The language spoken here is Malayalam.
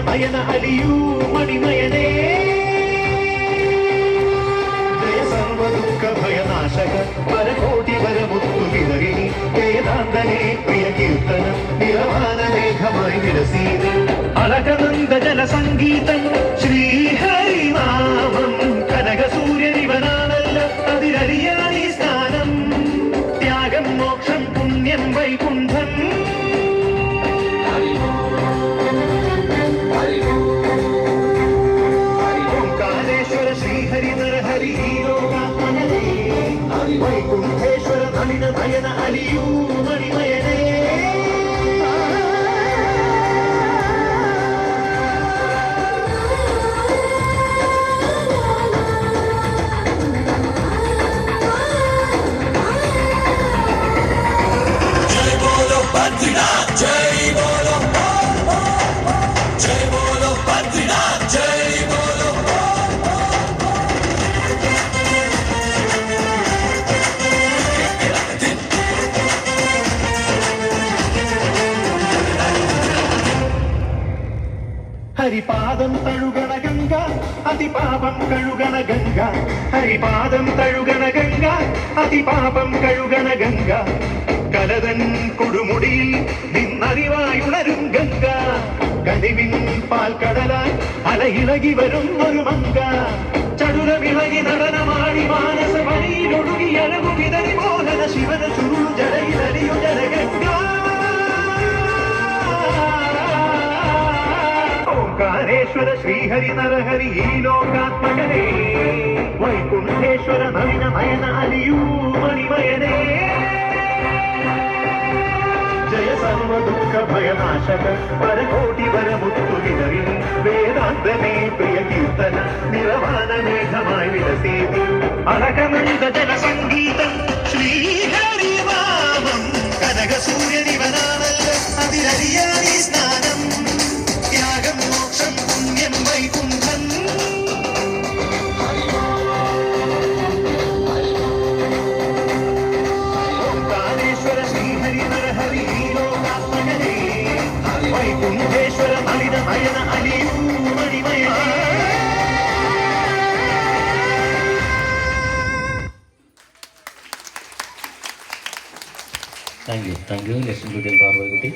ನಯನ ಅಲಿಯೂ ಮಣಿಮಯನೇ ಜಯ ಸರ್ವ ದುಃಖ ಭಯನಾಶಕ ಪರಕೋಟಿ ವರ ಮುತ್ತು ವಿದರಿಣಿ ಜಯದಾಂತನೇ ಪ್ರಿಯ ಕೀರ್ತನ ನಿರವಾನ ಮೇಘമായി വിലസീത് അളകനന്ദ ജല സംഗീതം ശ്രീഹരിനാമം കനക സൂര്യനിവനാണല്ല അതിരറിയാണീ സ്ഥാനം ത്യാഗം മോക്ഷം പുണ്യം വൈകുണ്ഠം ഓംകാരേശ്വര ശ്രീഹരി നരഹരി വൈകുണ്ഠേശ്വര നളിന നയന അലിയൂ മണിമയനേ ഹരിപാദം തഴുകണ ഗംഗ അതിപാപം കഴുകണ ഗംഗ ഹരിപാദം തഴുകണ ഗംഗ അതിപാപം കഴുകണ ഗംഗ കലതൻ കൊടുമുടിയിൽ നിന്നറിവായുണരും ഗംഗ കനിവിൻ പാൽക്കടലായി അലയിളകി വരും ഒരു മങ്ക ചടുരമിളകി നടനമാടി മാനസ വഴിയിലൊഴുകി അഴകു വിതറി മോഹന ശിവന ചുരുളു ജലയിലറിയു ജലഗംഗ ഓംകാരേശ്വര ശ്രീഹരി നരഹരി ഈ ലോകാത്മകനേ വൈകുണ്ഠേശ്വര നളിന നയന അലിയൂ മണിമയനേ ജയ സർവ ദുഃഖ ഭയനാശക പരകോടി വരമുത്തു വിതറി വേദാന്തമേ പ്രിയ കീർത്തന നിറവാന മേഘമായി വിലസേതി അളകമന്ത ജലസംഗീതം ശ്രീഹരിനാമം കനക സൂര്യനിവനാണല്ലോ അതിലറിയാനി സ്നാനം ത്യാഗം മോക്ഷം പുണ്യം വൈകുണ്ഠം ഓംകാരേശ്വര ശ്രീഹരി നരഹരി ലോകാത്മകനേ വൈകുണ്ഠേശ്വര നളിന നയന അലിയൂ മണിമയനേ താങ്ക് യു ലക്ഷ്മി പാർവതി കുട്ടി.